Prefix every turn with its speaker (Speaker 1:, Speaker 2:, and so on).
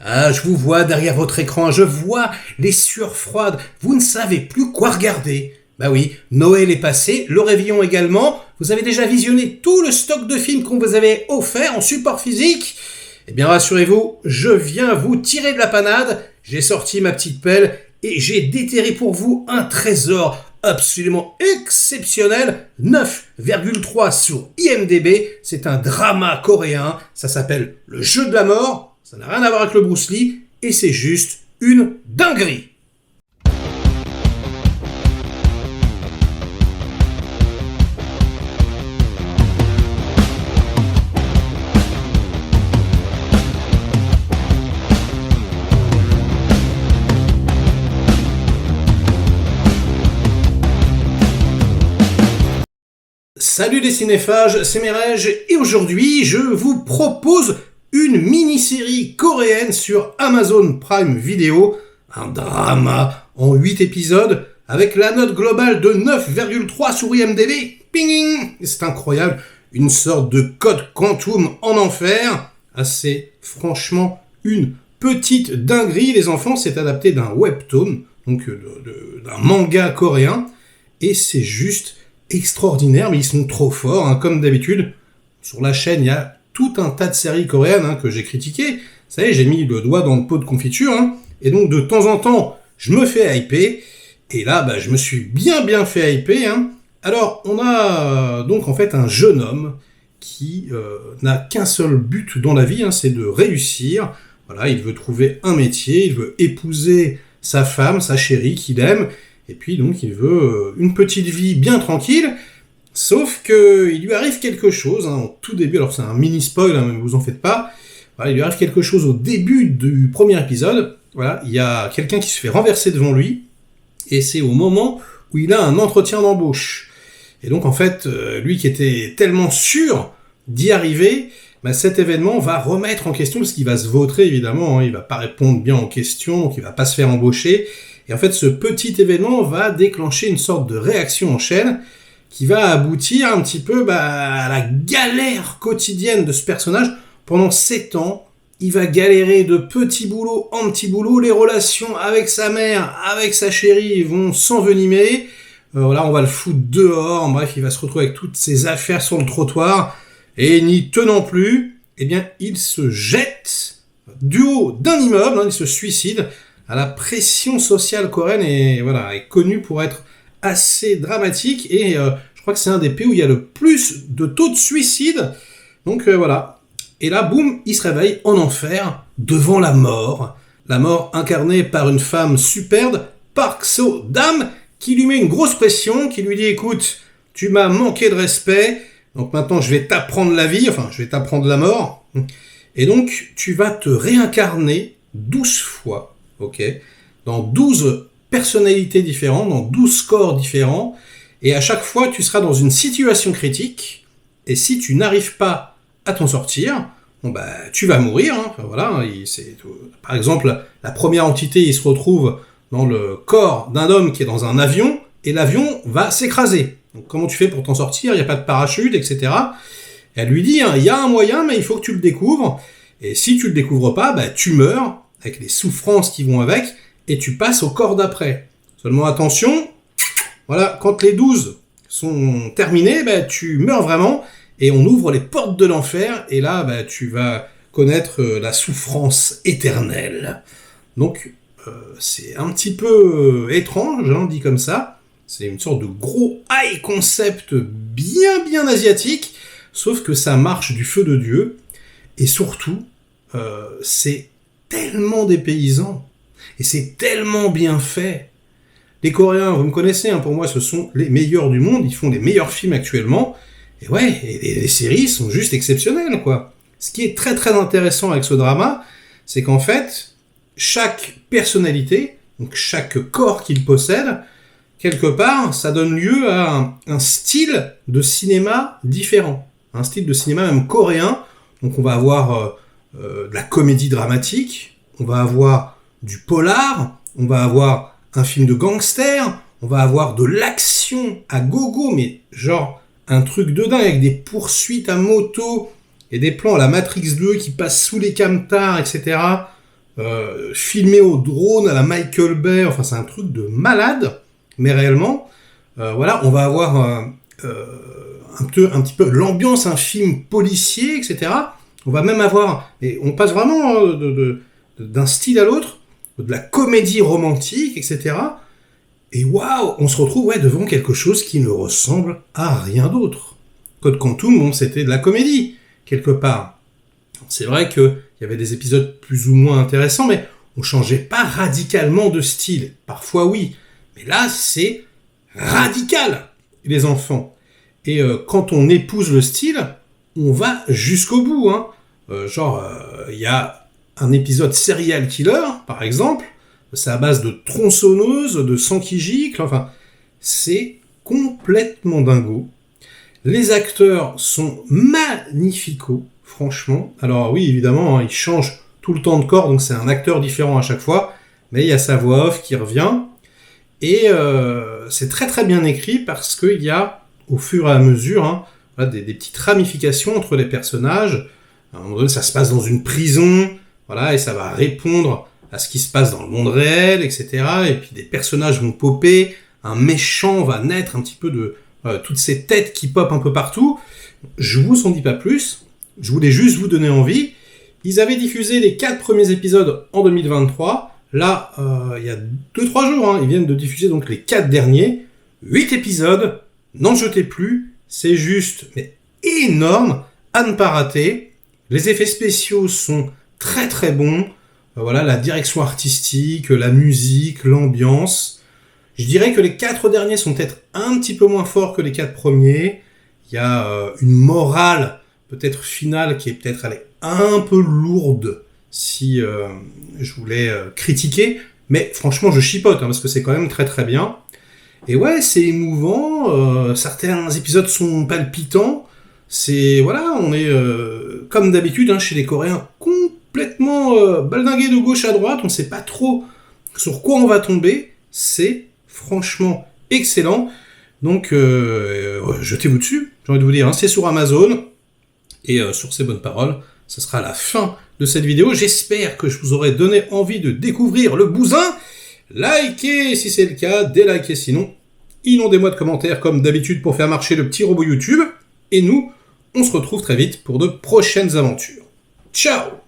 Speaker 1: Ah, je vous vois derrière votre écran, je vois les sueurs froides. Vous ne savez plus quoi regarder. Bah oui, Noël est passé, le réveillon également. Vous avez déjà visionné tout le stock de films qu'on vous avait offert en support physique. Eh bien, rassurez-vous, je viens vous tirer de la panade. J'ai sorti ma petite pelle et j'ai déterré pour vous un trésor absolument exceptionnel. 9,3 sur IMDb. C'est un drama coréen. Ça s'appelle Le Jeu de la Mort. Ça n'a rien à voir avec le Bruce Lee et c'est juste une dinguerie. Salut les cinéphages, c'est Merege et aujourd'hui je vous propose une mini-série coréenne sur Amazon Prime Video, un drama en 8 épisodes avec la note globale de 9,3 sur IMDb. Ping! C'est incroyable, une sorte de code quantum en enfer. Ah, c'est franchement une petite dinguerie les enfants, c'est adapté d'un webtoon, donc d'un manga coréen et c'est juste extraordinaire, mais ils sont trop forts, hein, comme d'habitude. Sur la chaîne, il y a tout un tas de séries coréennes que j'ai critiquées. Vous savez, j'ai mis le doigt dans le pot de confiture, et donc de temps en temps, je me fais hyper, et là, je me suis bien fait hyper. Alors, on a donc en fait un jeune homme qui n'a qu'un seul but dans la vie, c'est de réussir. Voilà, il veut trouver un métier, il veut épouser sa femme, sa chérie qu'il aime, et puis donc il veut une petite vie bien tranquille, sauf que il lui arrive quelque chose, au tout début, alors c'est un mini spoil, mais vous en faites pas, voilà, il lui arrive quelque chose au début du premier épisode, voilà, il y a quelqu'un qui se fait renverser devant lui, et c'est au moment où il a un entretien d'embauche. Et donc en fait, lui qui était tellement sûr d'y arriver, cet événement va remettre en question, parce qu'il va se vautrer évidemment, il va pas répondre bien aux questions, donc il va pas se faire embaucher. Et en fait, ce petit événement va déclencher une sorte de réaction en chaîne qui va aboutir un petit peu à la galère quotidienne de ce personnage. Pendant 7 ans, il va galérer de petit boulot en petit boulot. Les relations avec sa mère, avec sa chérie vont s'envenimer. Là, on va le foutre dehors. Bref, il va se retrouver avec toutes ses affaires sur le trottoir. Et n'y tenant plus, eh bien, il se jette du haut d'un immeuble, il se suicide. La pression sociale coréenne est connue pour être assez dramatique et je crois que c'est un des pays où il y a le plus de taux de suicide. Donc voilà. Et là, boum, il se réveille en enfer devant la mort. La mort incarnée par une femme superbe, Park So-dam, qui lui met une grosse pression, qui lui dit « Écoute, tu m'as manqué de respect, donc maintenant je vais t'apprendre la vie, je vais t'apprendre la mort. Et donc tu vas te réincarner 12 fois. Dans 12 personnalités différentes, dans 12 corps différents, et à chaque fois, tu seras dans une situation critique, et si tu n'arrives pas à t'en sortir, tu vas mourir. Par exemple, la première entité, il se retrouve dans le corps d'un homme qui est dans un avion, et l'avion va s'écraser. Donc comment tu fais pour t'en sortir? Il n'y a pas de parachute, etc. Et elle lui dit, il y a un moyen, mais il faut que tu le découvres, et si tu le découvres pas, tu meurs, avec les souffrances qui vont avec, et tu passes au corps d'après. Seulement attention, voilà, quand les 12 sont terminés, tu meurs vraiment, et on ouvre les portes de l'enfer, et là, tu vas connaître la souffrance éternelle. Donc, c'est un petit peu étrange, dit comme ça. C'est une sorte de gros high concept bien asiatique, sauf que ça marche du feu de Dieu, et surtout, c'est tellement dépaysant, et c'est tellement bien fait. Les Coréens, vous me connaissez, pour moi, ce sont les meilleurs du monde, ils font les meilleurs films actuellement, et les séries sont juste exceptionnelles, quoi. Ce qui est très intéressant avec ce drama, c'est qu'en fait, chaque personnalité, donc chaque corps qu'il possède, quelque part, ça donne lieu à un style de cinéma différent, un style de cinéma même coréen. Donc on va avoir de la comédie dramatique, on va avoir du polar, on va avoir un film de gangster, on va avoir de l'action à gogo, mais genre un truc de dingue avec des poursuites à moto et des plans à la Matrix 2 qui passent sous les camtars, etc. filmé au drone à la Michael Bay, enfin c'est un truc de malade, mais réellement, voilà, on va avoir un petit peu l'ambiance, un film policier, etc. On va même avoir, et on passe vraiment d'un style à l'autre, de la comédie romantique, etc. Et waouh, on se retrouve devant quelque chose qui ne ressemble à rien d'autre. Code Quantum, bon, c'était de la comédie, quelque part. C'est vrai qu'il y avait des épisodes plus ou moins intéressants, mais on changeait pas radicalement de style. Parfois oui, mais là c'est radical, les enfants. Et quand on épouse le style, on va jusqu'au bout. Hein. Il y a un épisode Serial Killer, par exemple, c'est à base de tronçonneuses, de sang qui gicle, enfin, c'est complètement dingo. Les acteurs sont magnificaux, franchement. Alors oui, évidemment, ils changent tout le temps de corps, donc c'est un acteur différent à chaque fois, mais il y a sa voix off qui revient. Et c'est très très bien écrit parce qu'il y a, au fur et à mesure, des petites ramifications entre les personnages. À un moment donné, ça se passe dans une prison, voilà, et ça va répondre à ce qui se passe dans le monde réel, etc. Et puis des personnages vont popper, un méchant va naître un petit peu de toutes ces têtes qui popent un peu partout. Je vous en dis pas plus, je voulais juste vous donner envie. Ils avaient diffusé les 4 premiers épisodes en 2023. Là, il y a 2-3 jours, ils viennent de diffuser donc les 4 derniers. 8 épisodes, n'en jetez plus, c'est juste mais énorme, à ne pas rater. Les effets spéciaux sont très très bons. Voilà, la direction artistique, la musique, l'ambiance. Je dirais que les 4 derniers sont peut-être un petit peu moins forts que les 4 premiers. Il y a une morale peut-être finale qui est peut-être un peu lourde si je voulais critiquer. Mais franchement, je chipote parce que c'est quand même très très bien. Et ouais, c'est émouvant. Certains épisodes sont palpitants. Voilà, on est comme d'habitude chez les Coréens complètement baldingué de gauche à droite. On sait pas trop sur quoi on va tomber. C'est franchement excellent. Donc, jetez-vous dessus, j'ai envie de vous dire. C'est sur Amazon. Et sur ces bonnes paroles, ce sera la fin de cette vidéo. J'espère que je vous aurai donné envie de découvrir le bousin. Likez si c'est le cas, délikez sinon. Inondez-moi de commentaires comme d'habitude pour faire marcher le petit robot YouTube. Et nous, on se retrouve très vite pour de prochaines aventures. Ciao!